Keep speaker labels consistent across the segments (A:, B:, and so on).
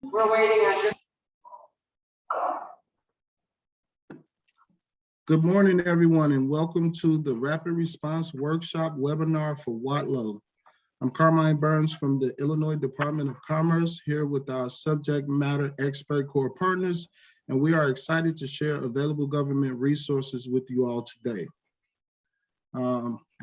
A: We're waiting on you.
B: Good morning, everyone, and welcome to the Rapid Response Workshop webinar for Watlow. I'm Carmine Burns from the Illinois Department of Commerce, here with our subject matter expert core partners, and we are excited to share available government resources with you all today.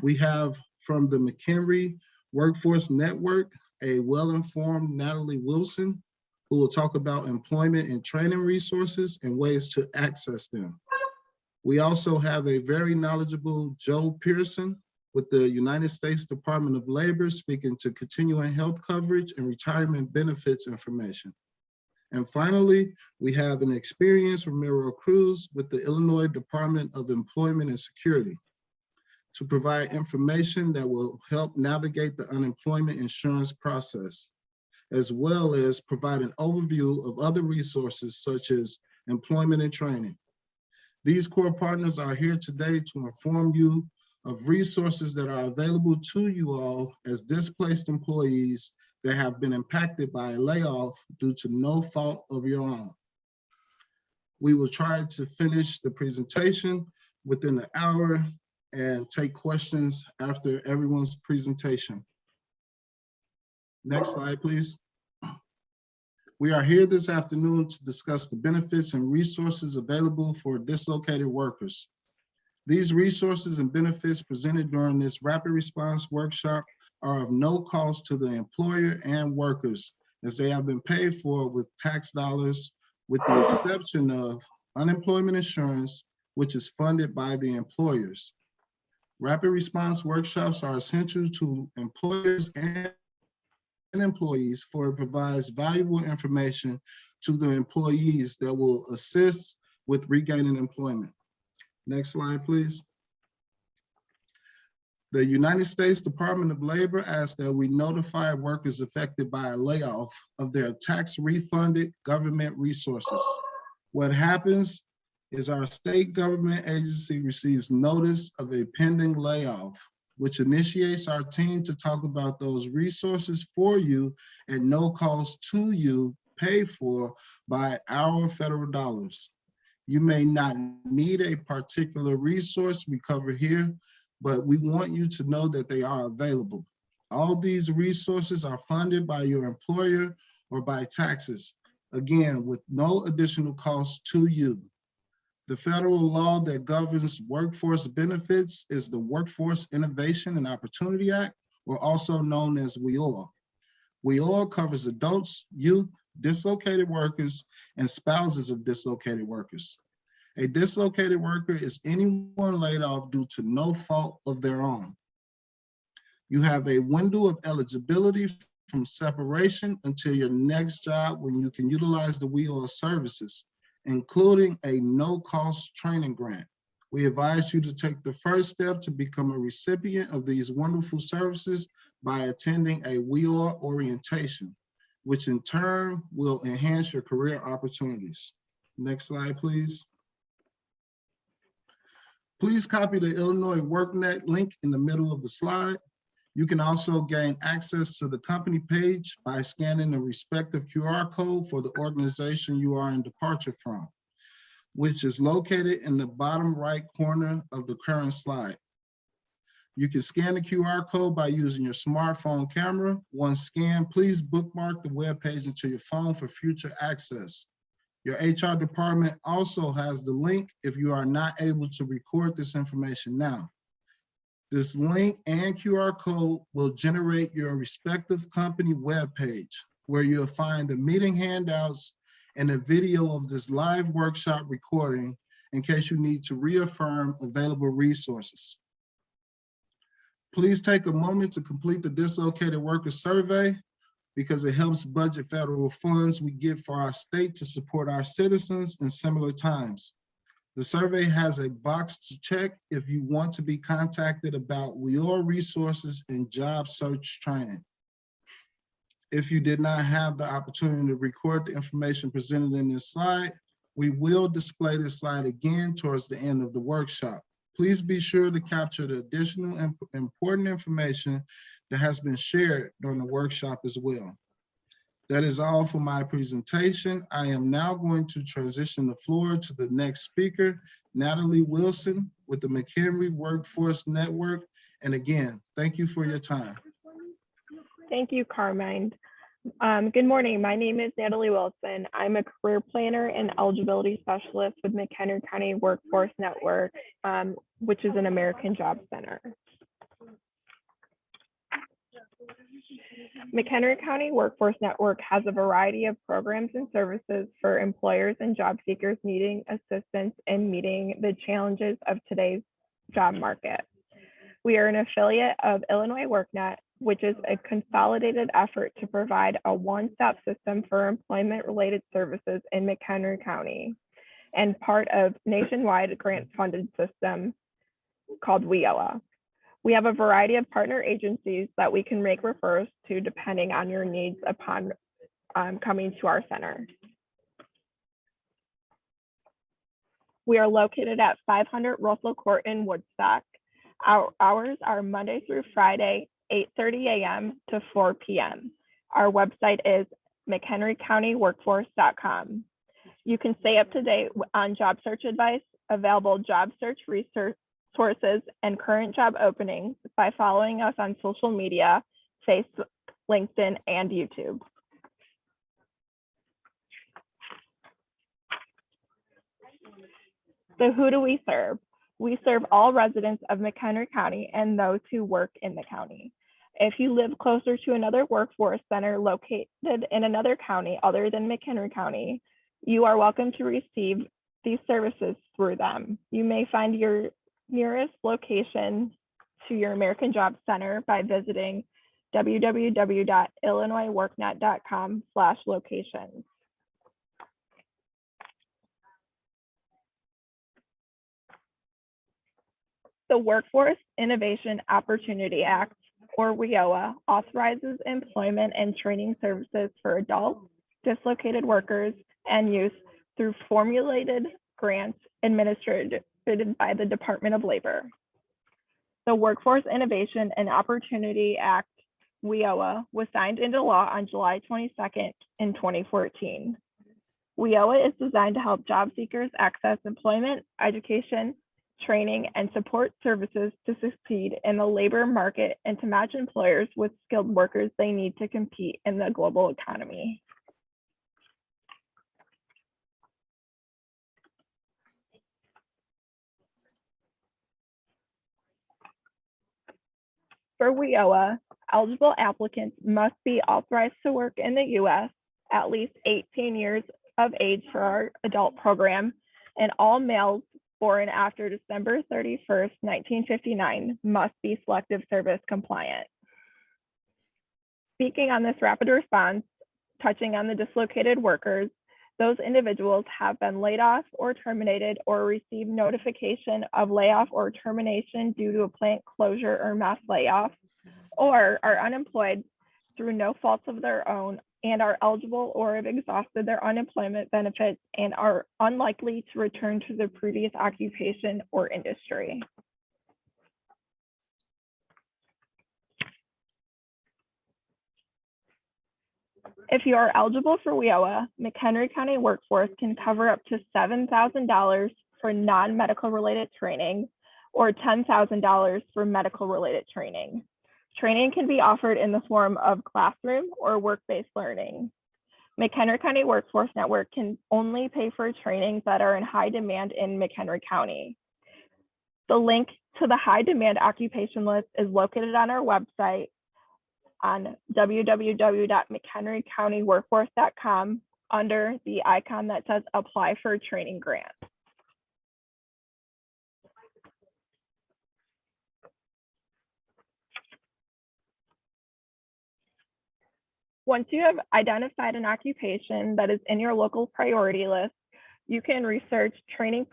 B: We have from the McHenry Workforce Network, a well-informed Natalie Wilson, who will talk about employment and training resources and ways to access them. We also have a very knowledgeable Joe Pearson with the United States Department of Labor speaking to continuing health coverage and retirement benefits information. And finally, we have an experienced Ramiro Cruz with the Illinois Department of Employment and Security to provide information that will help navigate the unemployment insurance process, as well as provide an overview of other resources such as employment and training. These core partners are here today to inform you of resources that are available to you all as displaced employees that have been impacted by a layoff due to no fault of your own. We will try to finish the presentation within an hour and take questions after everyone's presentation. Next slide, please. We are here this afternoon to discuss the benefits and resources available for dislocated workers. These resources and benefits presented during this rapid response workshop are of no cost to the employer and workers, as they have been paid for with tax dollars, with the exception of unemployment insurance, which is funded by the employers. Rapid response workshops are essential to employers and employees, for it provides valuable information to the employees that will assist with regaining employment. Next slide, please. The United States Department of Labor asks that we notify workers affected by a layoff of their tax refunded government resources. What happens is our state government agency receives notice of a pending layoff, which initiates our team to talk about those resources for you at no cost to you, paid for by our federal dollars. You may not need a particular resource we cover here, but we want you to know that they are available. All these resources are funded by your employer or by taxes, again, with no additional cost to you. The federal law that governs workforce benefits is the Workforce Innovation and Opportunity Act, or also known as WIOA. WIOA covers adults, youth, dislocated workers, and spouses of dislocated workers. A dislocated worker is anyone laid off due to no fault of their own. You have a window of eligibility from separation until your next job when you can utilize the WIOA services, including a no-cost training grant. We advise you to take the first step to become a recipient of these wonderful services by attending a WIOA orientation, which in turn will enhance your career opportunities. Next slide, please. Please copy the Illinois WorkNet link in the middle of the slide. You can also gain access to the company page by scanning the respective QR code for the organization you are in departure from, which is located in the bottom right corner of the current slide. You can scan the QR code by using your smartphone camera. Once scanned, please bookmark the web page into your phone for future access. Your HR department also has the link if you are not able to record this information now. This link and QR code will generate your respective company webpage, where you'll find the meeting handouts and a video of this live workshop recording in case you need to reaffirm available resources. Please take a moment to complete the dislocated worker survey, because it helps budget federal funds we get for our state to support our citizens in similar times. The survey has a box to check if you want to be contacted about WIOA resources and job search training. If you did not have the opportunity to record the information presented in this slide, we will display this slide again towards the end of the workshop. Please be sure to capture the additional important information that has been shared during the workshop as well. That is all for my presentation. I am now going to transition the floor to the next speaker, Natalie Wilson with the McHenry Workforce Network. And again, thank you for your time.
A: Thank you, Carmine. Good morning. My name is Natalie Wilson. I'm a career planner and eligibility specialist with McHenry County Workforce Network, which is an American Job Center. McHenry County Workforce Network has a variety of programs and services for employers and job seekers needing assistance in meeting the challenges of today's job market. We are an affiliate of Illinois WorkNet, which is a consolidated effort to provide a one-stop system for employment-related services in McHenry County and part of nationwide grant-funded system called WIOA. We have a variety of partner agencies that we can make referrals to depending on your needs upon coming to our center. We are located at 500 Russell Court in Woodstock. Our hours are Monday through Friday, 8:30 a.m. to 4 p.m. Our website is mchenrycountyworkforce.com. You can stay up to date on job search advice, available job search research sources, and current job openings by following us on social media, Facebook, LinkedIn, and YouTube. So who do we serve? We serve all residents of McHenry County and those who work in the county. If you live closer to another workforce center located in another county other than McHenry County, you are welcome to receive these services through them. You may find your nearest location to your American Job Center by visiting www.illinoisworknet.com/locations. The Workforce Innovation Opportunity Act, or WIOA, authorizes employment and training services for adults, dislocated workers, and youth through formulated grants administered by the Department of Labor. The Workforce Innovation and Opportunity Act, WIOA, was signed into law on July 22nd in 2014. WIOA is designed to help job seekers access employment, education, training, and support services to succeed in the labor market and to match employers with skilled workers they need to compete in the global economy. For WIOA, eligible applicants must be authorized to work in the U.S. at least 18 years of age for our adult program, and all males born after December 31st, 1959 must be selective service compliant. Speaking on this rapid response, touching on the dislocated workers, those individuals have been laid off or terminated or received notification of layoff or termination due to a plant closure or mass layoff, or are unemployed through no faults of their own and are eligible or have exhausted their unemployment benefits and are unlikely to return to their previous occupation or industry. If you are eligible for WIOA, McHenry County Workforce can cover up to $7,000 for non-medical related training or $10,000 for medical related training. Training can be offered in the form of classroom or work-based learning. McHenry County Workforce Network can only pay for trainings that are in high demand in McHenry County. The link to the high demand occupation list is located on our website on www.mchenrycountyworkforce.com under the icon that says apply for a training grant. Once you have identified an occupation that is in your local priority list, you can research training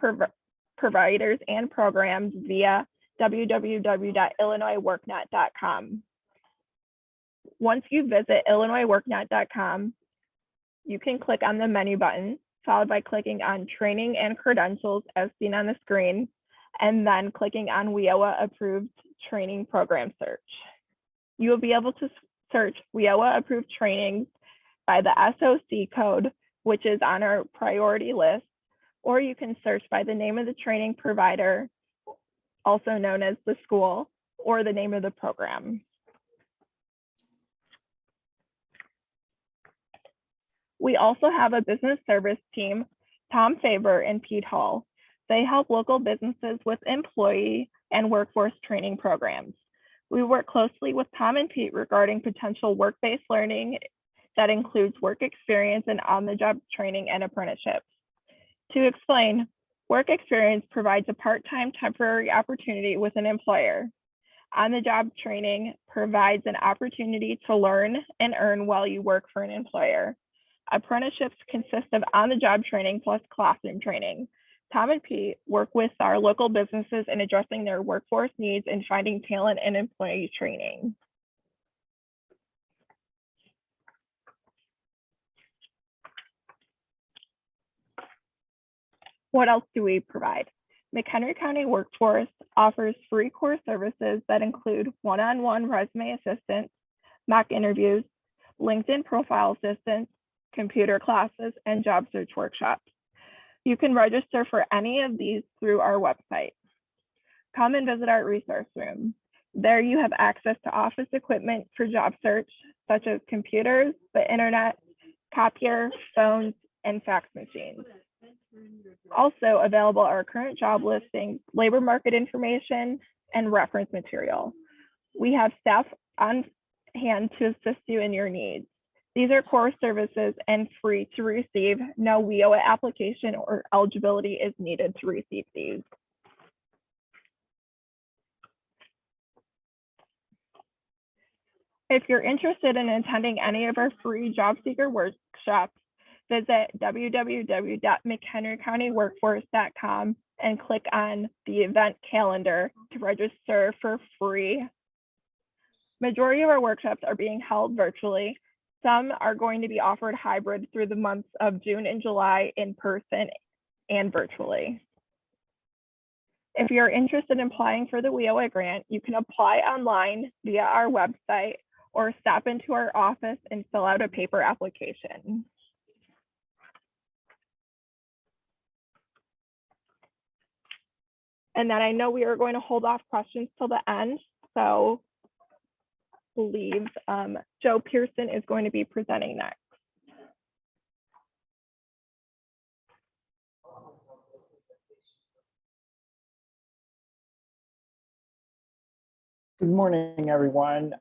A: providers and programs via www.illinoisworknet.com. Once you visit illinoisworknet.com, you can click on the menu button, followed by clicking on Training and Credentials as seen on the screen, and then clicking on WIOA Approved Training Program Search. You will be able to search WIOA approved trainings by the SOC code, which is on our priority list, or you can search by the name of the training provider, also known as the school, or the name of the program. We also have a business service team, Tom Faber and Pete Hall. They help local businesses with employee and workforce training programs. We work closely with Tom and Pete regarding potential work-based learning that includes work experience and on-the-job training and apprenticeships. To explain, work experience provides a part-time temporary opportunity with an employer. On-the-job training provides an opportunity to learn and earn while you work for an employer. Apprenticeships consist of on-the-job training plus classroom training. Tom and Pete work with our local businesses in addressing their workforce needs and finding talent and employee training. What else do we provide? McHenry County Workforce offers free core services that include one-on-one resume assistance, mock interviews, LinkedIn profile assistance, computer classes, and job search workshops. You can register for any of these through our website. Come and visit our resource room. There you have access to office equipment for job search, such as computers, the internet, copier, phones, and fax machines. Also available are current job listings, labor market information, and reference material. We have staff on hand to assist you in your needs. These are core services and free to receive. No WIOA application or eligibility is needed to receive these. If you're interested in attending any of our free job seeker workshops, visit www.mchenrycountyworkforce.com and click on the event calendar to register for free. Majority of our workshops are being held virtually. Some are going to be offered hybrid through the months of June and July in person and virtually. If you're interested in applying for the WIOA grant, you can apply online via our website or stop into our office and fill out a paper application. And then I know we are going to hold off questions till the end. So I believe Joe Pearson is going to be presenting next.
C: Good morning, everyone.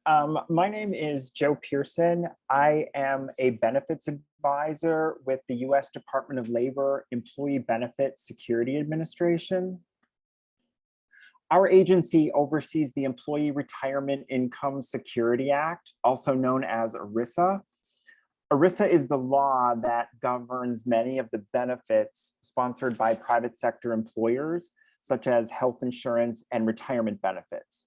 C: My name is Joe Pearson. I am a benefits advisor with the U.S. Department of Labor Employee Benefits Security Administration. Our agency oversees the Employee Retirement Income Security Act, also known as ERISA. ERISA is the law that governs many of the benefits sponsored by private sector employers, such as health insurance and retirement benefits.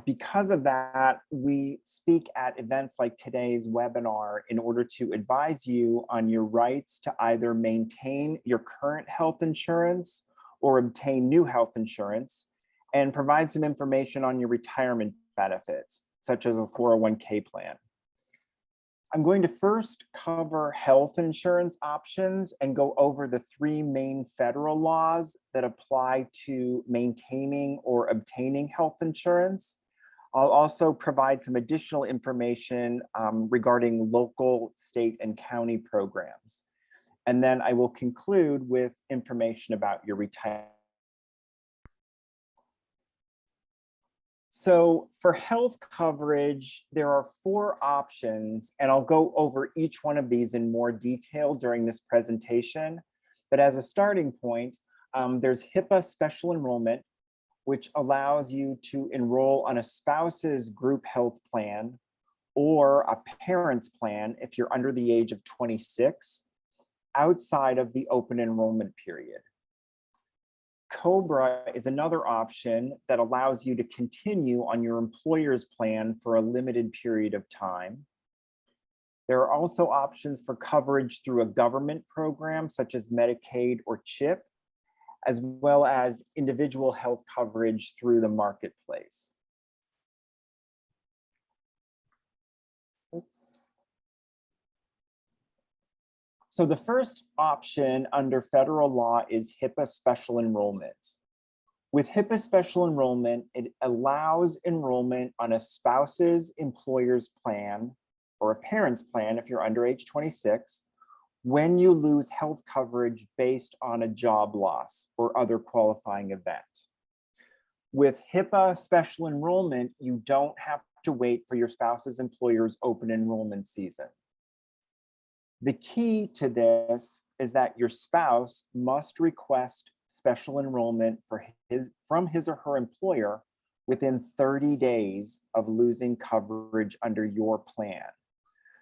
C: Because of that, we speak at events like today's webinar in order to advise you on your rights to either maintain your current health insurance or obtain new health insurance, and provide some information on your retirement benefits, such as a 401k plan. I'm going to first cover health insurance options and go over the three main federal laws that apply to maintaining or obtaining health insurance. I'll also provide some additional information regarding local, state, and county programs. And then I will conclude with information about your retirement. So for health coverage, there are 4 options, and I'll go over each one of these in more detail during this presentation. But as a starting point, there's HIPAA special enrollment, which allows you to enroll on a spouse's group health plan or a parent's plan if you're under the age of 26, outside of the open enrollment period. COBRA is another option that allows you to continue on your employer's plan for a limited period of time. There are also options for coverage through a government program such as Medicaid or CHIP, as well as individual health coverage through the marketplace. Oops. So the first option under federal law is HIPAA special enrollment. With HIPAA special enrollment, it allows enrollment on a spouse's employer's plan or a parent's plan if you're under age 26 when you lose health coverage based on a job loss or other qualifying event. With HIPAA special enrollment, you don't have to wait for your spouse's employer's open enrollment season. The key to this is that your spouse must request special enrollment from his or her employer within 30 days of losing coverage under your plan.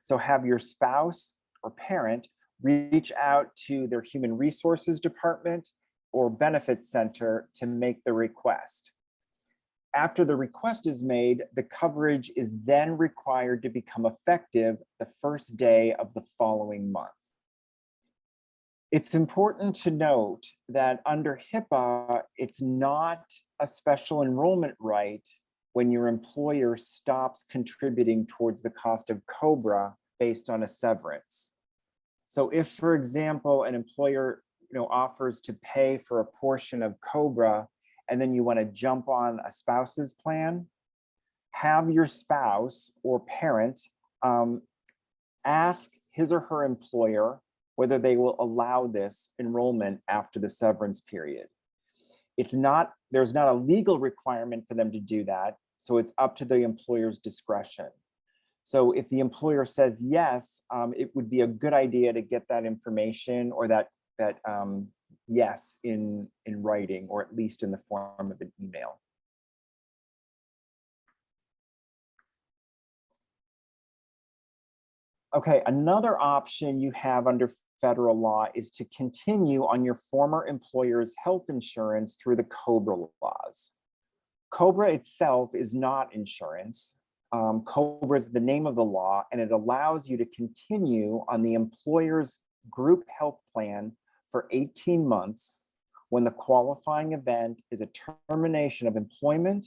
C: So have your spouse or parent reach out to their human resources department or benefits center to make the request. After the request is made, the coverage is then required to become effective the first day of the following month. It's important to note that under HIPAA, it's not a special enrollment right when your employer stops contributing towards the cost of COBRA based on a severance. So if, for example, an employer offers to pay for a portion of COBRA and then you want to jump on a spouse's plan, have your spouse or parent ask his or her employer whether they will allow this enrollment after the severance period. There's not a legal requirement for them to do that, so it's up to the employer's discretion. So if the employer says yes, it would be a good idea to get that information or that yes in writing, or at least in the form of an email. Okay, another option you have under federal law is to continue on your former employer's health insurance through the COBRA laws. COBRA itself is not insurance. COBRA is the name of the law, and it allows you to continue on the employer's group health plan for 18 months when the qualifying event is a termination of employment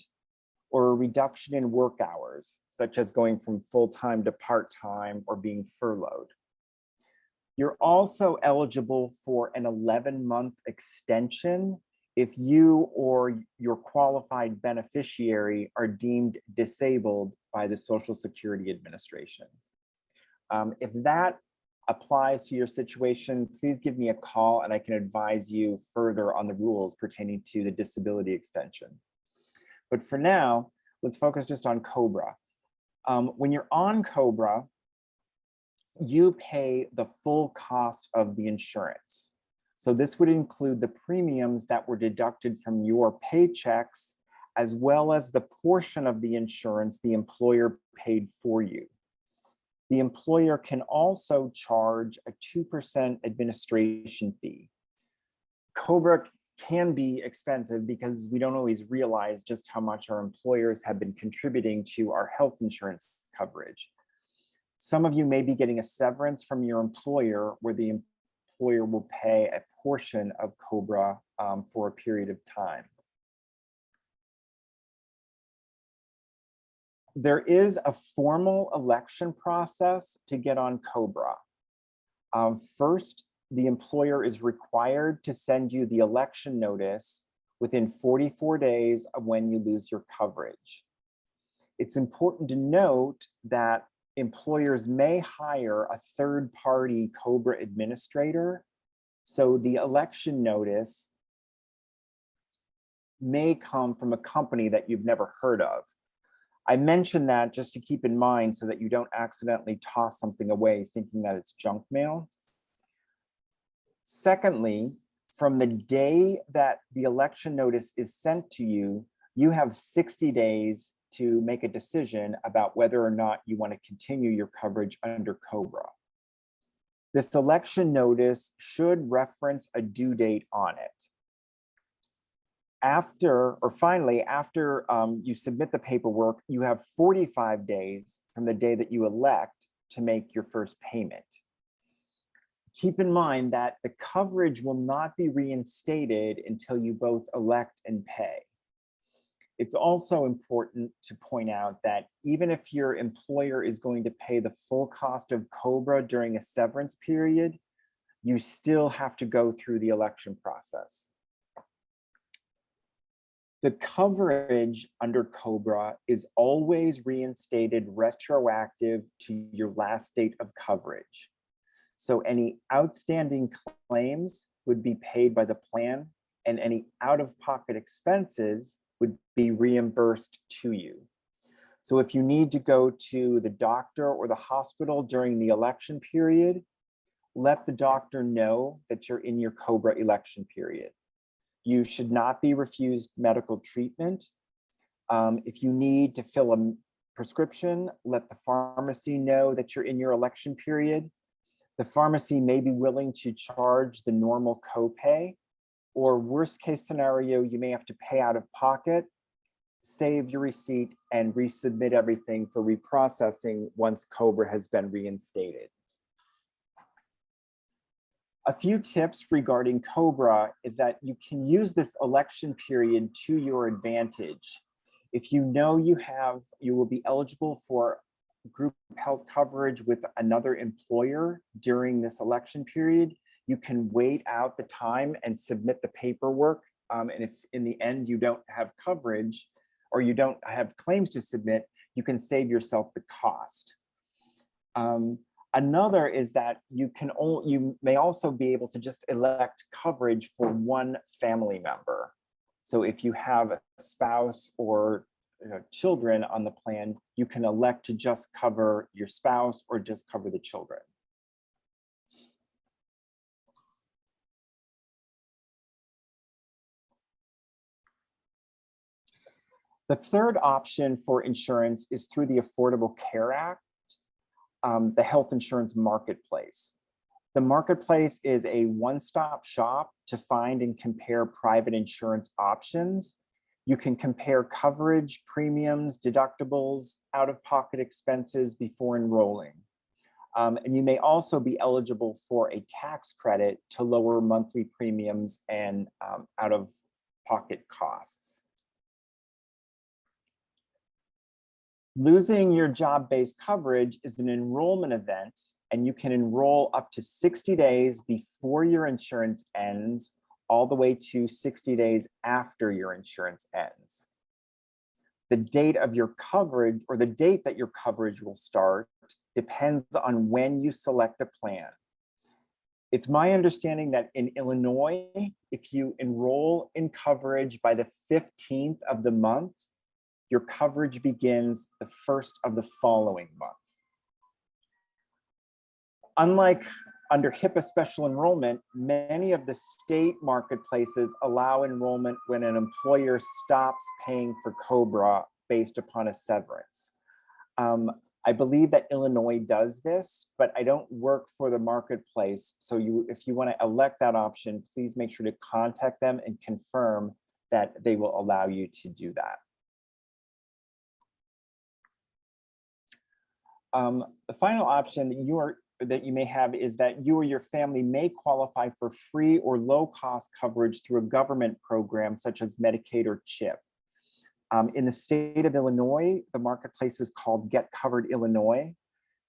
C: or a reduction in work hours, such as going from full-time to part-time or being furloughed. You're also eligible for an 11-month extension if you or your qualified beneficiary are deemed disabled by the Social Security Administration. If that applies to your situation, please give me a call and I can advise you further on the rules pertaining to the disability extension. But for now, let's focus just on COBRA. When you're on COBRA, you pay the full cost of the insurance. So this would include the premiums that were deducted from your paychecks, as well as the portion of the insurance the employer paid for you. The employer can also charge a 2% administration fee. COBRA can be expensive because we don't always realize just how much our employers have been contributing to our health insurance coverage. Some of you may be getting a severance from your employer where the employer will pay a portion of COBRA for a period of time. There is a formal election process to get on COBRA. First, the employer is required to send you the election notice within 44 days of when you lose your coverage. It's important to note that employers may hire a third-party COBRA administrator, so the election notice may come from a company that you've never heard of. I mention that just to keep in mind so that you don't accidentally toss something away thinking that it's junk mail. Secondly, from the day that the election notice is sent to you, you have 60 days to make a decision about whether or not you want to continue your coverage under COBRA. This election notice should reference a due date on it. Finally, after you submit the paperwork, you have 45 days from the day that you elect to make your first payment. Keep in mind that the coverage will not be reinstated until you both elect and pay. It's also important to point out that even if your employer is going to pay the full cost of COBRA during a severance period, you still have to go through the election process. The coverage under COBRA is always reinstated retroactive to your last date of coverage. So any outstanding claims would be paid by the plan, and any out-of-pocket expenses would be reimbursed to you. So if you need to go to the doctor or the hospital during the election period, let the doctor know that you're in your COBRA election period. You should not be refused medical treatment. If you need to fill a prescription, let the pharmacy know that you're in your election period. The pharmacy may be willing to charge the normal copay, or worst case scenario, you may have to pay out of pocket, save your receipt, and resubmit everything for reprocessing once COBRA has been reinstated. A few tips regarding COBRA is that you can use this election period to your advantage. If you know you will be eligible for group health coverage with another employer during this election period, you can wait out the time and submit the paperwork. And if in the end you don't have coverage or you don't have claims to submit, you can save yourself the cost. Another is that you may also be able to just elect coverage for one family member. So if you have a spouse or children on the plan, you can elect to just cover your spouse or just cover the children. The third option for insurance is through the Affordable Care Act, the health insurance marketplace. The marketplace is a one-stop shop to find and compare private insurance options. You can compare coverage, premiums, deductibles, out-of-pocket expenses before enrolling. And you may also be eligible for a tax credit to lower monthly premiums and out-of-pocket costs. Losing your job-based coverage is an enrollment event, and you can enroll up to 60 days before your insurance ends, all the way to 60 days after your insurance ends. The date of your coverage, or the date that your coverage will start, depends on when you select a plan. It's my understanding that in Illinois, if you enroll in coverage by the 15th of the month, your coverage begins the first of the following month. Unlike under HIPAA special enrollment, many of the state marketplaces allow enrollment when an employer stops paying for COBRA based upon a severance. I believe that Illinois does this, but I don't work for the marketplace. So if you want to elect that option, please make sure to contact them and confirm that they will allow you to do that. The final option that you may have is that you or your family may qualify for free or low-cost coverage through a government program such as Medicaid or CHIP. In the state of Illinois, the marketplace is called Get Covered Illinois.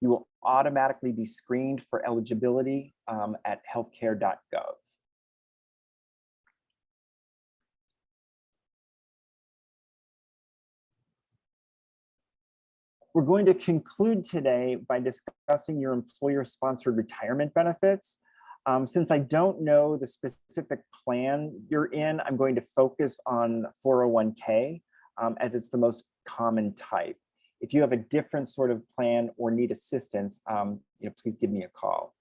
C: You will automatically be screened for eligibility at healthcare.gov. We're going to conclude today by discussing your employer-sponsored retirement benefits. Since I don't know the specific plan you're in, I'm going to focus on 401k as it's the most common type. If you have a different sort of plan or need assistance, please give me a call.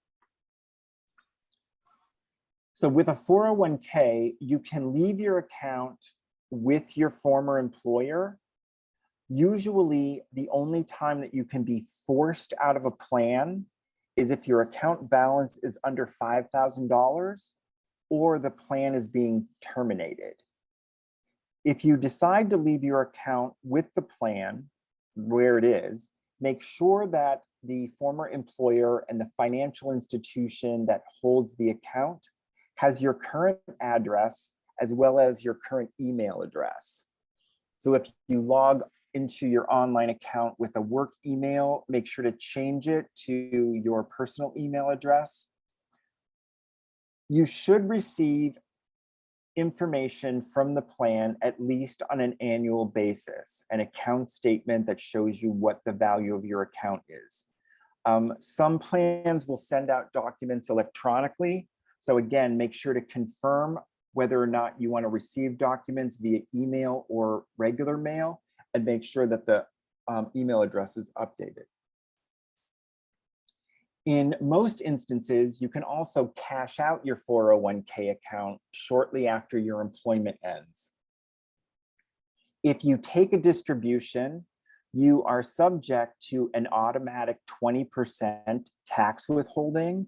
C: So with a 401k, you can leave your account with your former employer. Usually, the only time that you can be forced out of a plan is if your account balance is under $5,000 or the plan is being terminated. If you decide to leave your account with the plan where it is, make sure that the former employer and the financial institution that holds the account has your current address as well as your current email address. So if you log into your online account with a work email, make sure to change it to your personal email address. You should receive information from the plan at least on an annual basis, an account statement that shows you what the value of your account is. Some plans will send out documents electronically. So again, make sure to confirm whether or not you want to receive documents via email or regular mail, and make sure that the email address is updated. In most instances, you can also cash out your 401k account shortly after your employment ends. If you take a distribution, you are subject to an automatic 20% tax withholding.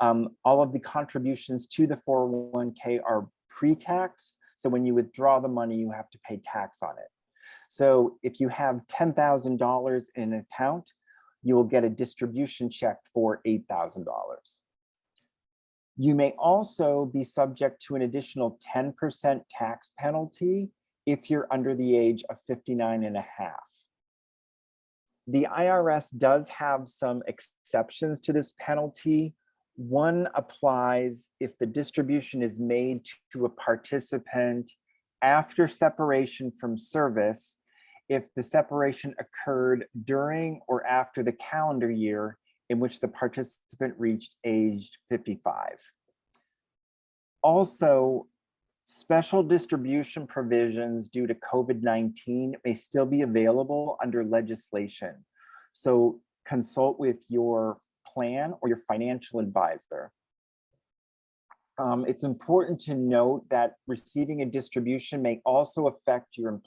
C: All of the contributions to the 401k are pre-tax. So when you withdraw the money, you have to pay tax on it. So if you have $10,000 in an account, you will get a distribution check for $8,000. You may also be subject to an additional 10% tax penalty if you're under the age of 59 and a half. The IRS does have some exceptions to this penalty. One applies if the distribution is made to a participant after separation from service, if the separation occurred during or after the calendar year in which the participant reached age 55. Also, special distribution provisions due to COVID-19 may still be available under legislation. So consult with your plan or your financial advisor. It's important to note that receiving a distribution may also affect your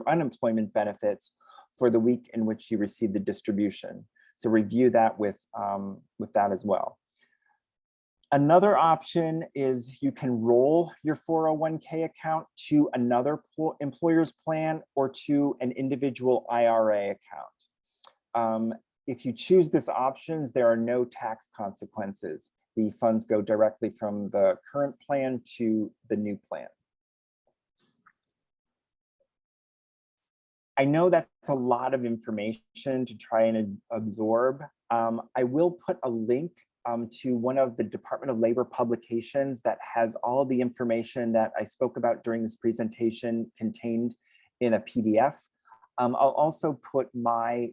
C: unemployment benefits for the week in which you receive the distribution. So review that with that as well. Another option is you can roll your 401k account to another employer's plan or to an individual IRA account. If you choose this option, there are no tax consequences. The funds go directly from the current plan to the new plan. I know that's a lot of information to try and absorb. I will put a link to one of the Department of Labor publications that has all of the information that I spoke about during this presentation contained in a PDF. I'll also put my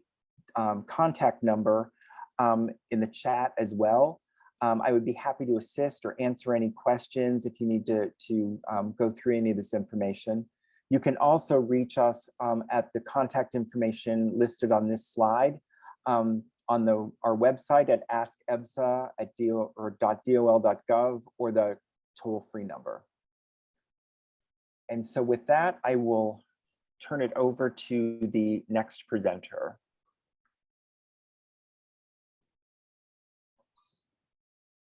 C: contact number in the chat as well. I would be happy to assist or answer any questions if you need to go through any of this information. You can also reach us at the contact information listed on this slide on our website at askebsa.dol.gov or the toll-free number. And so with that, I will turn it over to the next presenter.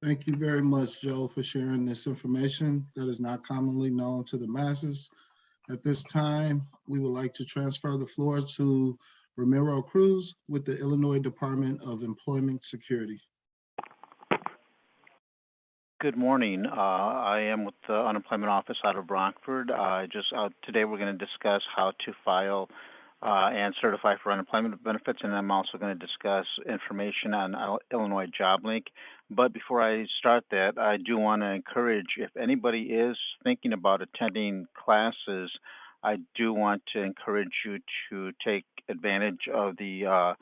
B: Thank you very much, Joe, for sharing this information that is not commonly known to the masses. At this time, we would like to transfer the floor to Ramiro Cruz with the Illinois Department of Employment Security.
D: Good morning. I am with the Unemployment Office out of Rockford. Today we're going to discuss how to file and certify for unemployment benefits, and I'm also going to discuss information on Illinois JobLink. But before I start that, I do want to encourage, if anybody is thinking about attending classes, I do want to encourage you to take advantage of the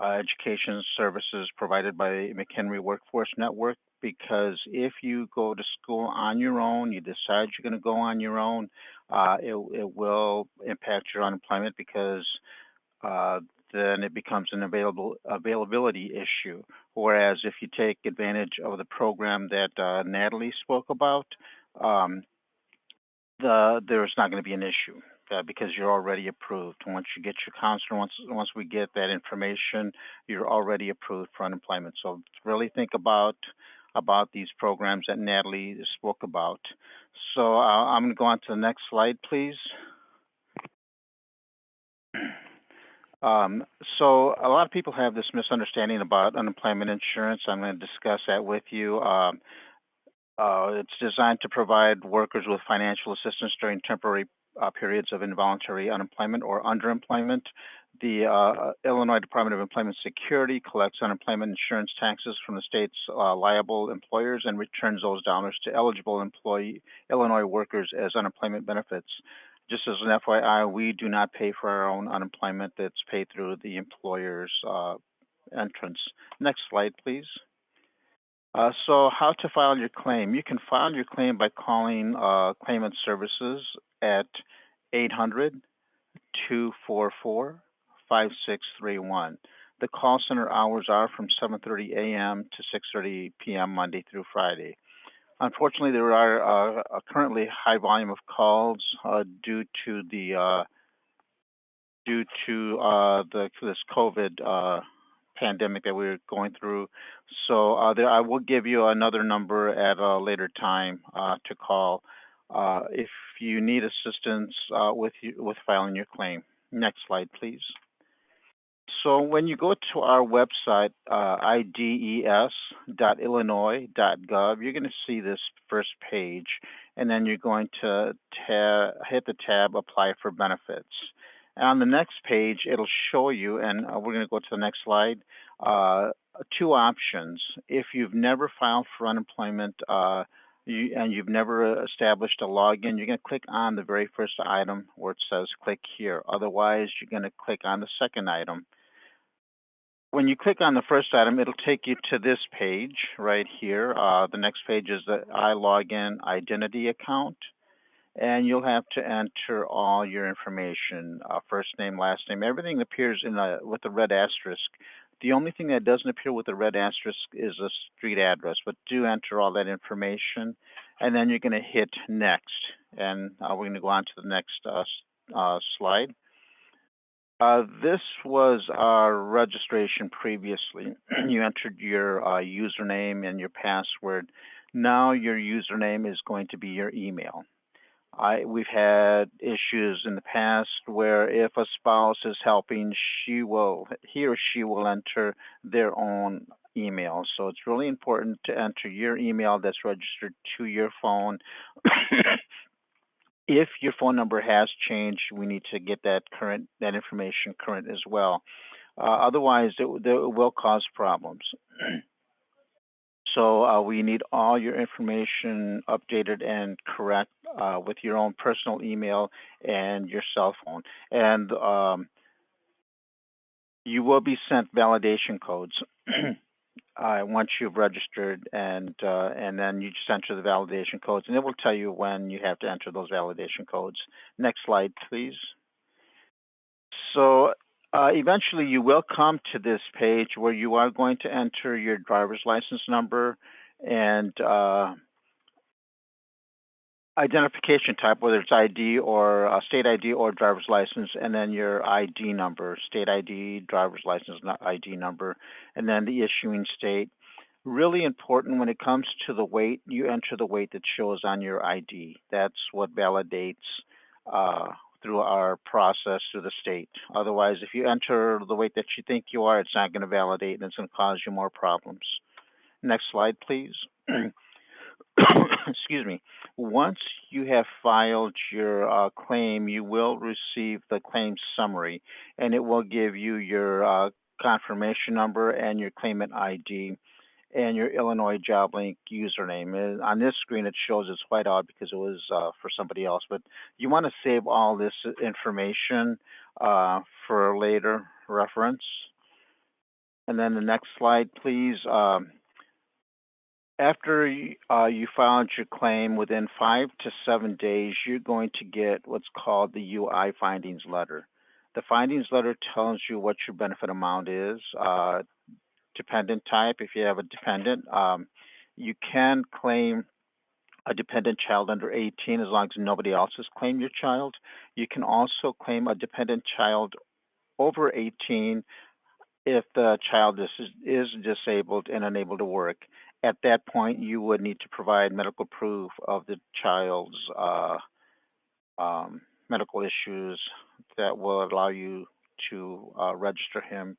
D: education services provided by McHenry Workforce Network, because if you go to school on your own, you decide you're going to go on your own, it will impact your unemployment, because then it becomes an availability issue. Whereas if you take advantage of the program that Natalie spoke about, there's not going to be an issue because you're already approved. Once you get your counselor, once we get that information, you're already approved for unemployment. So really think about these programs that Natalie spoke about. So I'm going to go on to the next slide, please. So a lot of people have this misunderstanding about unemployment insurance. I'm going to discuss that with you. It's designed to provide workers with financial assistance during temporary periods of involuntary unemployment or underemployment. The Illinois Department of Employment Security collects unemployment insurance taxes from the state's liable employers and returns those dollars to eligible Illinois workers as unemployment benefits. Just as an FYI, we do not pay for our own unemployment. That's paid through the employer's entrance. Next slide, please. So how to file your claim. You can file your claim by calling Claimant Services at 800-244-5631. The call center hours are from 7:30 a.m. to 6:30 p.m. Monday through Friday. Unfortunately, there are currently high volume of calls due to this COVID pandemic that we're going through. So I will give you another number at a later time to call if you need assistance with filing your claim. Next slide, please. So when you go to our website, ides.illinois.gov, you're going to see this first page, and then you're going to hit the tab Apply for Benefits. And on the next page, it'll show you, and we're going to go to the next slide, two options. If you've never filed for unemployment and you've never established a login, you're going to click on the very first item where it says click here. Otherwise, you're going to click on the second item. When you click on the first item, it'll take you to this page right here. The next page is the iLogin identity account. And you'll have to enter all your information, first name, last name. Everything appears with a red asterisk. The only thing that doesn't appear with a red asterisk is a street address, but do enter all that information. And then you're going to hit next. And we're going to go on to the next slide. This was our registration previously. You entered your username and your password. Now your username is going to be your email. We've had issues in the past where if a spouse is helping, he or she will enter their own email. So it's really important to enter your email that's registered to your phone. If your phone number has changed, we need to get that information current as well. Otherwise, it will cause problems. So we need all your information updated and correct with your own personal email and your cell phone. And you will be sent validation codes once you've registered, and then you just enter the validation codes, and it will tell you when you have to enter those validation codes. Next slide, please. So eventually you will come to this page where you are going to enter your driver's license number and identification type, whether it's ID or state ID or driver's license, and then your ID number, state ID, driver's license ID number, and then the issuing state. Really important when it comes to the weight, you enter the weight that shows on your ID. That's what validates through our process through the state. Otherwise, if you enter the weight that you think you are, it's not going to validate and it's going to cause you more problems. Next slide, please. Excuse me. Once you have filed your claim, you will receive the claim summary, and it will give you your confirmation number and your claimant ID and your Illinois JobLink username. And on this screen, it shows it's white out because it was for somebody else, but you want to save all this information for later reference. And then the next slide, please. After you filed your claim, within 5 to 7 days, you're going to get what's called the UI findings letter. The findings letter tells you what your benefit amount is, dependent type. If you have a dependent, you can claim a dependent child under 18 as long as nobody else has claimed your child. You can also claim a dependent child over 18 if the child is disabled and unable to work. At that point, you would need to provide medical proof of the child's medical issues that will allow you to register him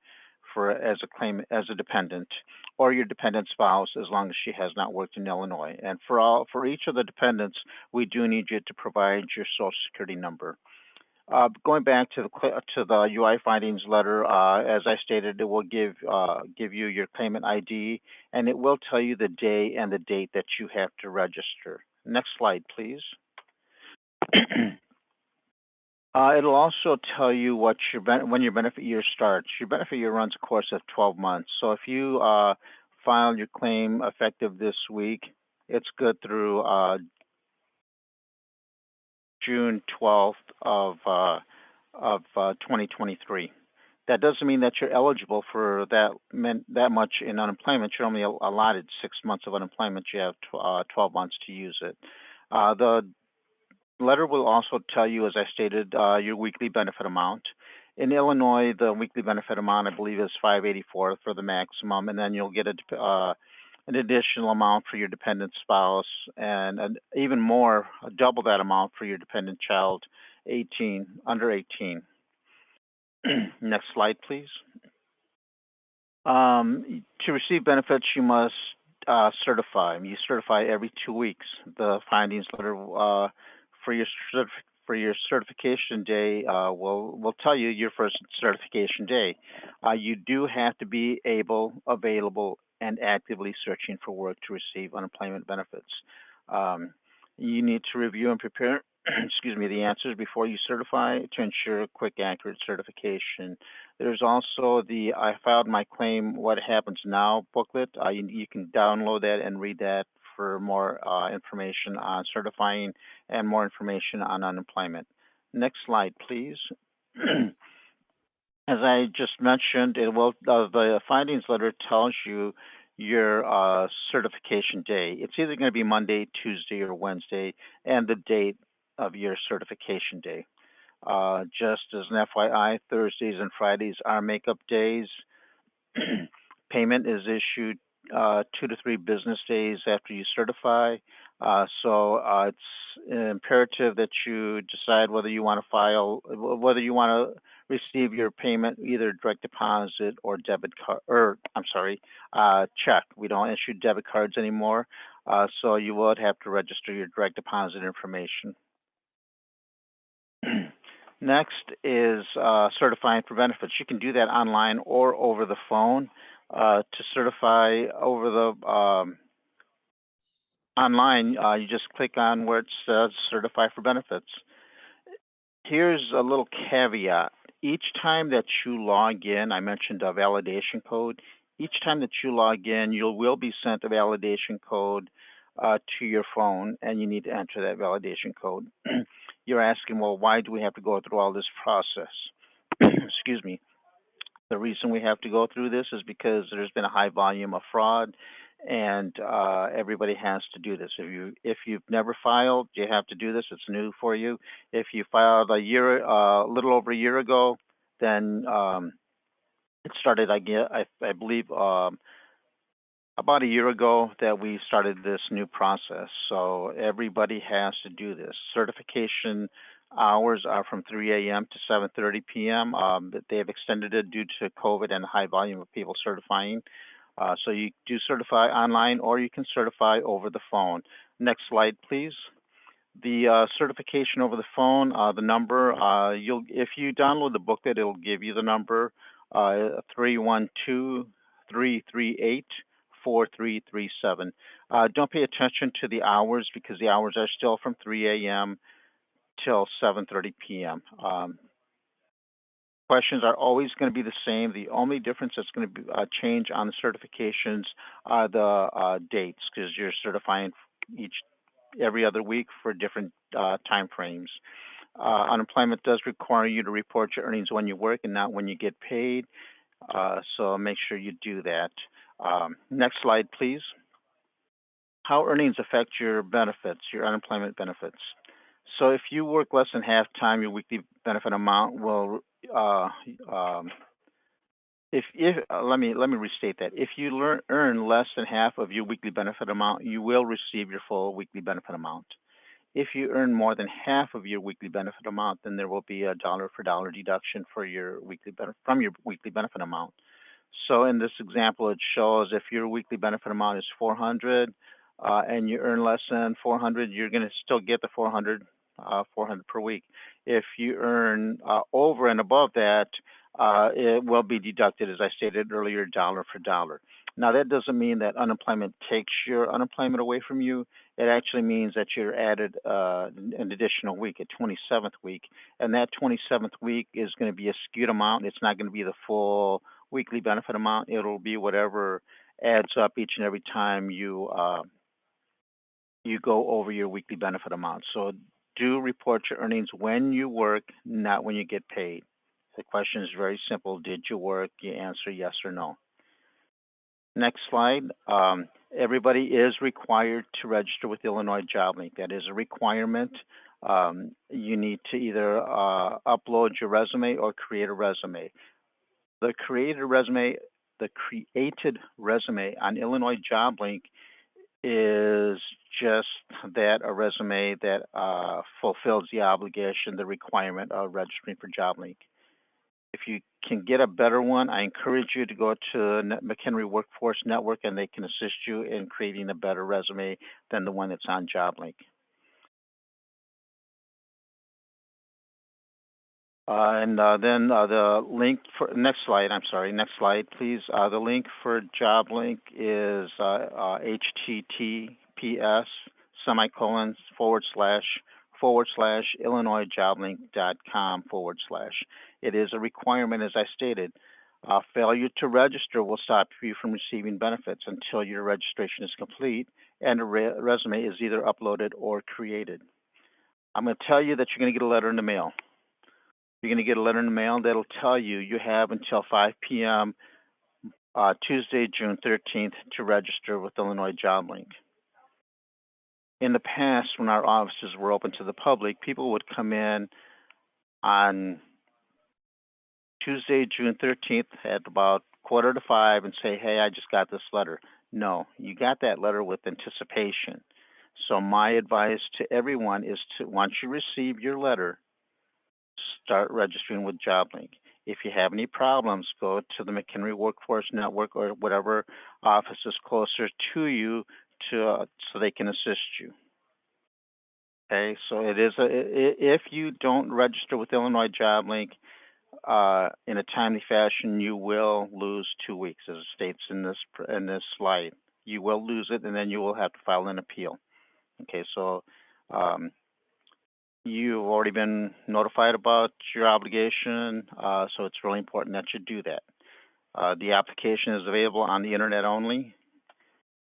D: as a dependent, or your dependent spouse, as long as she has not worked in Illinois. And for each of the dependents, we do need you to provide your Social Security number. Going back to the UI findings letter, as I stated, it will give you your claimant ID, and it will tell you the day and the date that you have to register. Next slide, please. It'll also tell you what when your benefit year starts. Your benefit year runs a course of 12 months. So if you file your claim effective this week, it's good through June 12th of 2023. That doesn't mean that you're eligible for that much in unemployment. You're only allotted 6 months of unemployment. You have 12 months to use it. The letter will also tell you, as I stated, your weekly benefit amount. In Illinois, the weekly benefit amount, I believe, is $584 for the maximum, and then you'll get an additional amount for your dependent spouse, and even more, double that amount for your dependent child, under 18. Next slide, please. To receive benefits, you must certify. You certify every 2 weeks. The findings letter for your certification day will tell you your first certification day. You do have to be available, and actively searching for work to receive unemployment benefits. You need to review and prepare excuse me, the answers before you certify to ensure quick, accurate certification. There's also the I filed my claim, what happens now booklet. You can download that and read that for more information on certifying and more information on unemployment. Next slide, please. As I just mentioned, the findings letter tells you your certification day. It's either going to be Monday, Tuesday, or Wednesday, and the date of your certification day. Just as an FYI, Thursdays and Fridays are makeup days. Payment is issued 2 to 3 business days after you certify. So it's imperative that you decide whether you want to receive your payment either direct deposit or debit card, or I'm sorry, check. We don't issue debit cards anymore, so you would have to register your direct deposit information. Next is certifying for benefits. You can do that online or over the phone. To certify over the online, you just click on where it says certify for benefits. Here's a little caveat. Each time that you log in, I mentioned a validation code. Each time that you log in, you will be sent a validation code to your phone, and you need to enter that validation code. You're asking, well, why do we have to go through all this process? Excuse me. The reason we have to go through this is because there's been a high volume of fraud, and everybody has to do this. If you've never filed, you have to do this. It's new for you. If you filed a little over a year ago, then it started. I believe about a year ago that we started this new process. So everybody has to do this. Certification hours are from 3 a.m. to 7:30 p.m. But they have extended it due to COVID and the high volume of people certifying. So you do certify online, or you can certify over the phone. Next slide, please. The certification over the phone, the number, if you download the booklet, it'll give you the number, 312-338-4337. Don't pay attention to the hours, because the hours are still from 3 a.m. till 7:30 p.m. Questions are always going to be the same. The only difference that's going to change on the certifications are the dates, because you're certifying every other week for different time frames. Unemployment does require you to report your earnings when you work and not when you get paid. So make sure you do that. Next slide, please. How earnings affect your benefits, your unemployment benefits. So if you work less than half time, your weekly benefit amount will, let me restate that. If you earn less than half of your weekly benefit amount, you will receive your full weekly benefit amount. If you earn more than half of your weekly benefit amount, then there will be a dollar-for-dollar deduction from your weekly benefit amount. So in this example, it shows if your weekly benefit amount is $400 and you earn less than $400, you're going to still get the $400 $400 per week. If you earn over and above that, it will be deducted, as I stated earlier, dollar for dollar. Now, that doesn't mean that unemployment takes your unemployment away from you. It actually means that you're added an additional week, a 27th week, and that 27th week is going to be a skewed amount. It's not going to be the full weekly benefit amount. It'll be whatever adds up each and every time you you go over your weekly benefit amount. So do report your earnings when you work, not when you get paid. The question is very simple. Did you work? You answer yes or no. Next slide. Everybody is required to register with Illinois JobLink. That is a requirement. You need to either upload your resume or create a resume. The created resume on Illinois JobLink is just that, a resume that fulfills the obligation, the requirement of registering for JobLink. If you can get a better one, I encourage you to go to McHenry Workforce Network, and they can assist you in creating a better resume than the one that's on JobLink. Then the link for next slide. I'm sorry. Next slide, please. The link for JobLink is https://IllinoisJobLink.com/. It is a requirement, as I stated. Failure to register will stop you from receiving benefits until your registration is complete and a resume is either uploaded or created. I'm going to tell you that you're going to get a letter in the mail. You're going to get a letter in the mail that'll tell you you have until 5 p.m. Tuesday, June 13th to register with Illinois JobLink. In the past, when our offices were open to the public, people would come in on Tuesday, June 13th at about 4:45 and say, hey, I just got this letter. No, you got that letter with anticipation. So my advice to everyone is to, once you receive your letter, start registering with JobLink. If you have any problems, go to the McHenry Workforce Network or whatever office is closer to you so they can assist you. Okay, so it is if you don't register with Illinois JobLink in a timely fashion, you will lose 2 weeks, as it states in this slide. You will lose it, and then you will have to file an appeal. Okay, so you've already been notified about your obligation, so it's really important that you do that. The application is available on the internet only.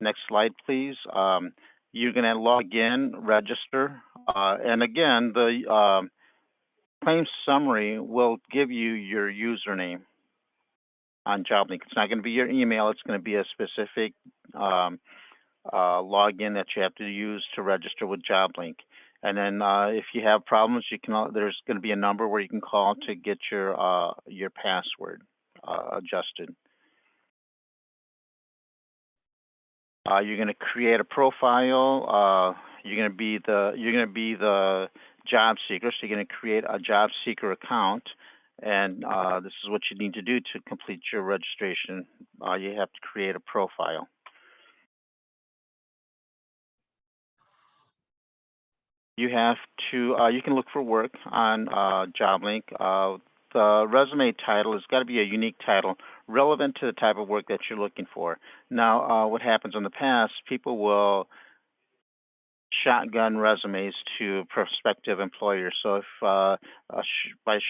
D: Next slide, please. You're going to log in, register, and again, the claim summary will give you your username on JobLink. It's not going to be your email. It's going to be a specific login that you have to use to register with JobLink. And then if you have problems, you can. There's going to be a number where you can call to get your password adjusted. You're going to create a profile. You're going to be the job seeker. So you're going to create a job seeker account, and this is what you need to do to complete your registration. You have to create a profile. You have to. You can look for work on JobLink. The resume title has got to be a unique title relevant to the type of work that you're looking for. Now, what happens in the past, people will shotgun resumes to prospective employers. So if by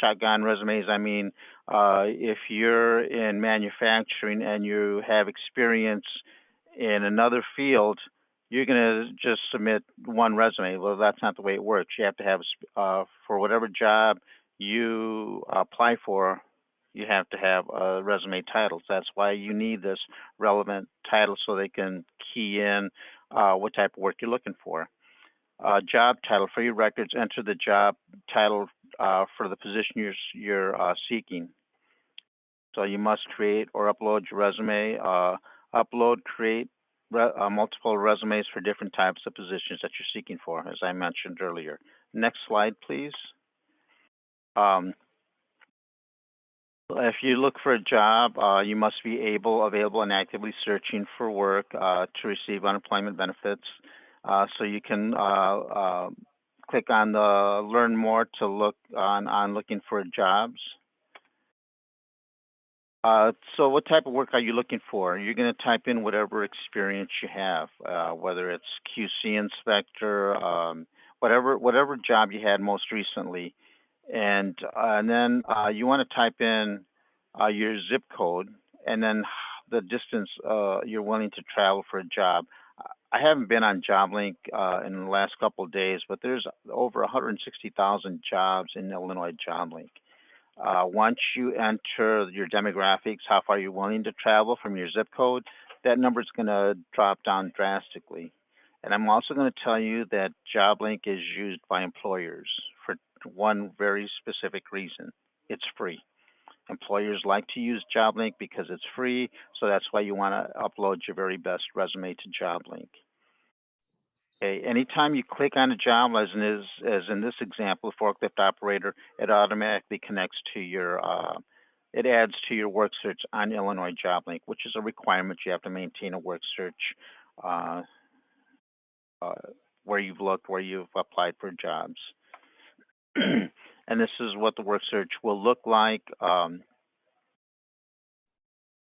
D: shotgun resumes, I mean if you're in manufacturing and you have experience in another field, you're going to just submit one resume. Well, that's not the way it works. You have to have, for whatever job you apply for, you have to have a resume title. So that's why you need this relevant title so they can key in what type of work you're looking for. Job title for your records, enter the job title for the position you're seeking. So you must create or upload your resume. Create multiple resumes for different types of positions that you're seeking for, as I mentioned earlier. Next slide, please. If you look for a job, you must be available, and actively searching for work to receive unemployment benefits. So you can click on the learn more to look on looking for jobs. So what type of work are you looking for? You're going to type in whatever experience you have, whether it's QC inspector, whatever job you had most recently, and then you want to type in your zip code and then the distance you're willing to travel for a job. I haven't been on JobLink in the last couple of days, but there's over 160,000 jobs in Illinois JobLink. Once you enter your demographics, how far you're willing to travel from your zip code, that number is going to drop down drastically. And I'm also going to tell you that JobLink is used by employers for one very specific reason. It's free. Employers like to use JobLink because it's free, so that's why you want to upload your very best resume to JobLink. Okay, anytime you click on a job, as in this example, forklift operator, it automatically connects to your, it adds to your work search on Illinois JobLink, which is a requirement. You have to maintain a work search where you've looked, where you've applied for jobs. And this is what the work search will look like.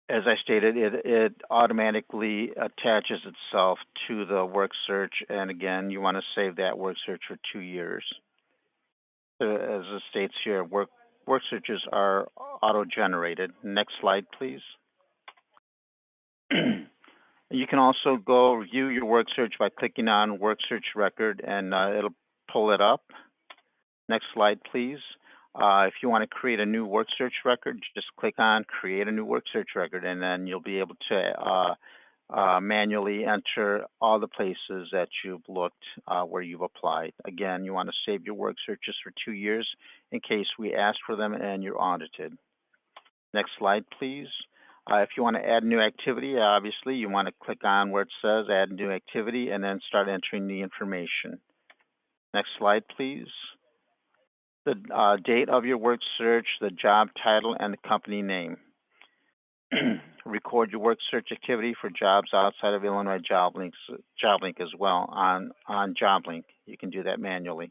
D: As I stated, it automatically attaches itself to the work search. And again, you want to save that work search for 2 years. As it states here, work searches are auto-generated. Next slide, please. You can also go view your work search by clicking on work search record, and it'll pull it up. Next slide, please. If you want to create a new work search record, just click on create a new work search record, and then you'll be able to manually enter all the places that you've looked where you've applied. Again, you want to save your work searches for 2 years in case we ask for them and you're audited. Next slide, please. If you want to add new activity, obviously you want to click on where it says add new activity and then start entering the information. Next slide, please. The date of your work search, the job title, and the company name. Record your work search activity for jobs outside of Illinois JobLink as well on JobLink. You can do that manually.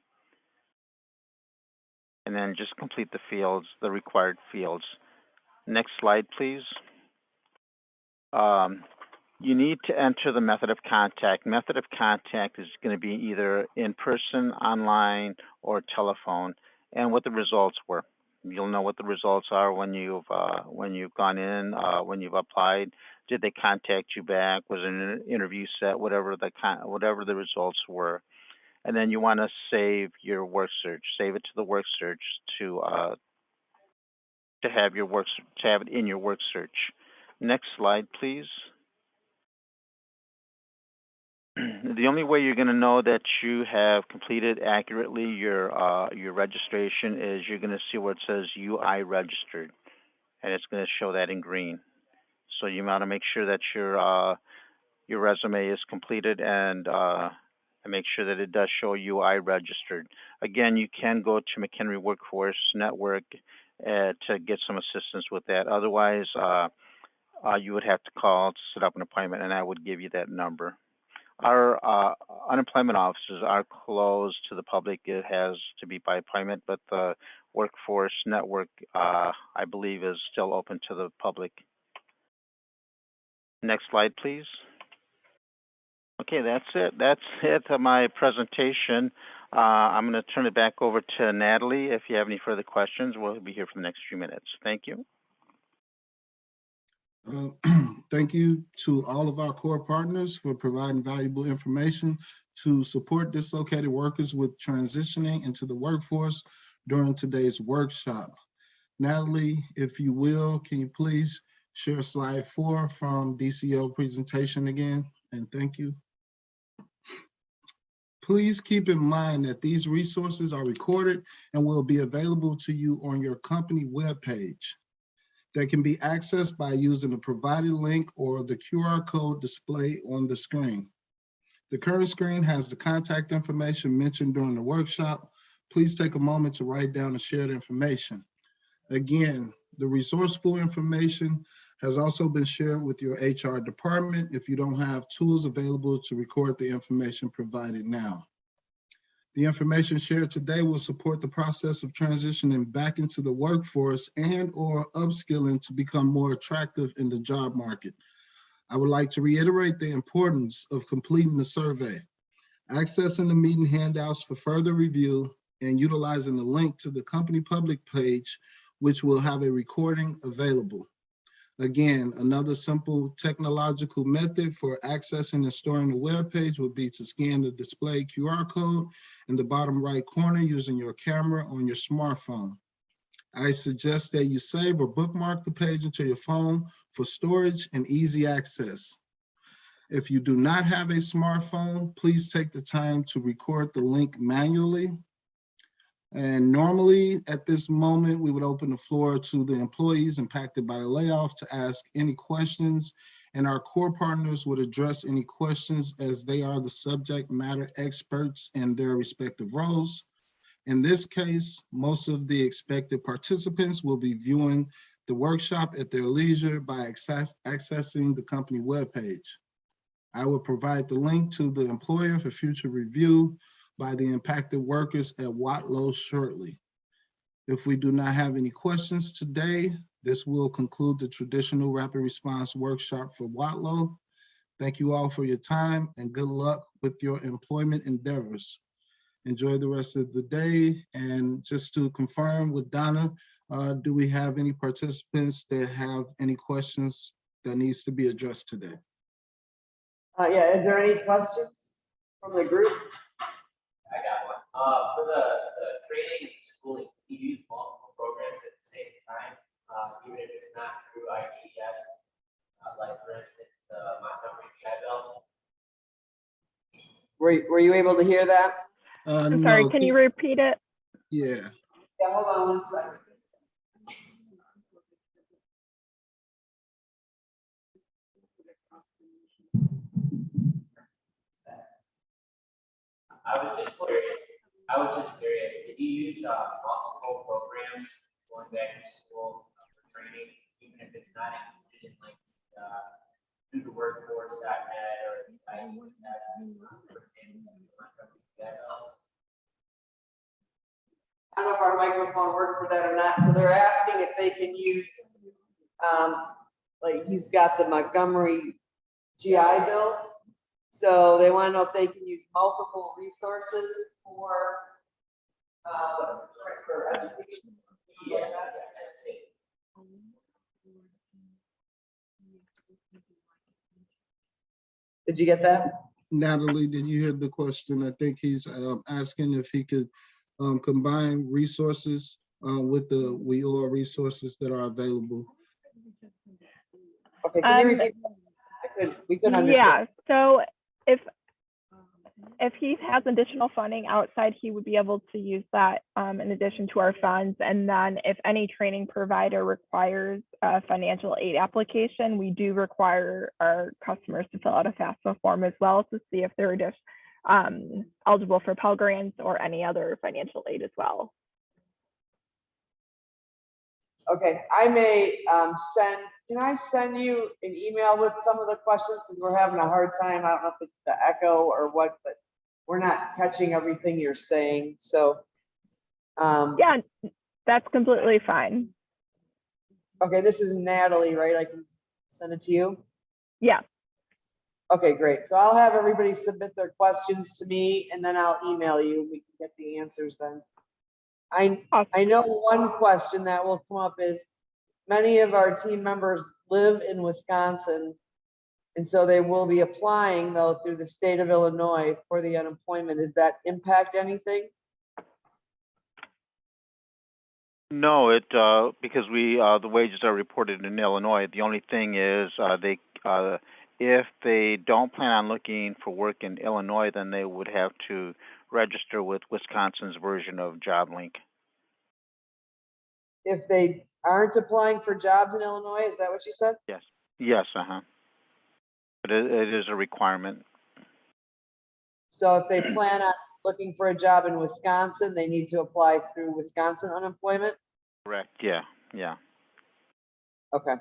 D: And then just complete the fields, the required fields. Next slide, please. You need to enter the method of contact. Method of contact is going to be either in person, online, or telephone, and what the results were. You'll know what the results are when you've gone in, when you've applied. Did they contact you back? Was it an interview set? Whatever the results were, and then you want to save your work search. Save it to the work search to have it in your work search. Next slide, please. The only way you're going to know that you have completed accurately your registration is you're going to see where it says UI registered, and it's going to show that in green. So you want to make sure that your resume is completed and make sure that it does show UI registered. Again, you can go to McHenry Workforce Network to get some assistance with that. Otherwise, you would have to call to set up an appointment, and I would give you that number. Our unemployment offices are closed to the public. It has to be by appointment, but the Workforce Network, I believe, is still open to the public. Next slide, please. Okay, that's it. That's it of my presentation. I'm going to turn it back over to Natalie. If you have any further questions, we'll be here for the next few minutes. Thank you.
B: Thank you to all of our core partners for providing valuable information to support dislocated workers with transitioning into the workforce during today's workshop. Natalie, if you will, can you please share slide 4 from DCO presentation again? And thank you. Please keep in mind that these resources are recorded and will be available to you on your company webpage. That can be accessed by using the provided link or the QR code displayed on the screen. The current screen has the contact information mentioned during the workshop. Please take a moment to write down the shared information. Again, the resourceful information has also been shared with your HR department if you don't have tools available to record the information provided now. The information shared today will support the process of transitioning back into the workforce and/or upskilling to become more attractive in the job market. I would like to reiterate the importance of completing the survey, accessing the meeting handouts for further review, and utilizing the link to the company public page, which will have a recording available. Again, another simple technological method for accessing and storing the web page would be to scan the display QR code in the bottom right corner using your camera on your smartphone. I suggest that you save or bookmark the page into your phone for storage and easy access. If you do not have a smartphone, please take the time to record the link manually. And normally at this moment, we would open the floor to the employees impacted by the layoff to ask any questions, and our core partners would address any questions as they are the subject matter experts in their respective roles. In this case, most of the expected participants will be viewing the workshop at their leisure by accessing the company webpage. I will provide the link to the employer for future review by the impacted workers at Watlow shortly. If we do not have any questions today, this will conclude the traditional rapid response workshop for Watlow. Thank you all for your time and good luck with your employment endeavors. Enjoy the rest of the day. And just to confirm with Donna, do we have any participants that have any questions that needs to be addressed today?
E: Yeah, is there any questions from the group?
F: I got one. For the training and schooling, you use multiple programs at the same time, even if it's not through IDES, like for instance, the Montgomery GI Bill.
E: Were you able to hear that?
A: I'm sorry,
B: No,
A: can you repeat it?
B: Yeah.
E: Yeah, hold on 1 second.
F: I was just curious, did you use multiple programs going back to school for training, even if it's not included in like do the workforce.net or IDES, for example, Montgomery GI Bill?
E: I don't know if our microphone worked for that or not. So they're asking if they can use, like he's got the Montgomery GI Bill. So they want to know if they can use multiple resources for education.
F: Yeah.
E: Did you get that?
B: Natalie, did you hear the question? I think he's asking if he could combine resources with the WIOA resources that are available.
E: Okay, can you repeat? We couldn't understand.
A: Yeah, so if he has additional funding outside, he would be able to use that in addition to our funds. And then if any training provider requires a financial aid application, we do require our customers to fill out a FAFSA form as well to see if they're just eligible for Pell Grants or any other financial aid as well.
E: Okay, I may can I send you an email with some of the questions because we're having a hard time. I don't know if it's the echo or what, but we're not catching everything you're saying. So
A: yeah, that's completely fine.
E: okay, this is Natalie, right? I can send it to you.
A: Yeah.
E: Okay, great. So I'll have everybody submit their questions to me and then I'll email you. We can get the answers then. I know one question that will come up is many of our team members live in Wisconsin, and so they will be applying though through the state of Illinois for the unemployment. Does that impact anything?
D: No, because the wages are reported in Illinois. The only thing is if they don't plan on looking for work in Illinois, then they would have to register with Wisconsin's version of JobLink.
E: If they aren't applying for jobs in Illinois, is that what you said?
D: Yes. Yes. But it is a requirement.
E: So if they plan on looking for a job in Wisconsin, they need to apply through Wisconsin unemployment?
D: Correct. Yeah. Yeah.
E: Okay.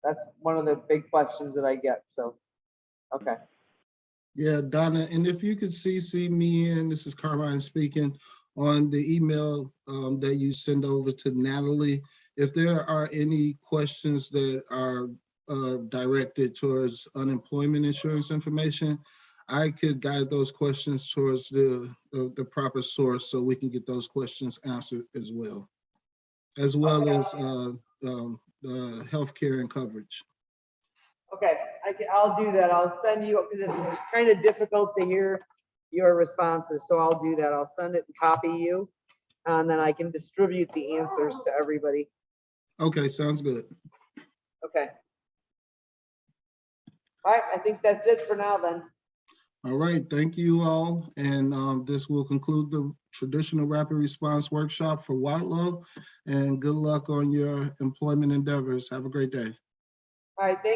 E: That's one of the big questions that I get. So, okay.
B: Yeah, Donna, and if you could CC me in, this is Carmine speaking, on the email that you send over to Natalie. If there are any questions that are directed towards unemployment insurance information, I could guide those questions towards the proper source so we can get those questions answered as well as healthcare and coverage.
E: Okay, I'll do that. I'll send you, because it's kind of difficult to hear your responses, so I'll do that. I'll send it and copy you, and then I can distribute the answers to everybody.
B: Okay, sounds good.
E: Okay. All right, I think that's it for now then.
B: All right, thank you all. And this will conclude the traditional rapid response workshop for Watlow. And good luck on your employment endeavors. Have a great day.
E: All right, thank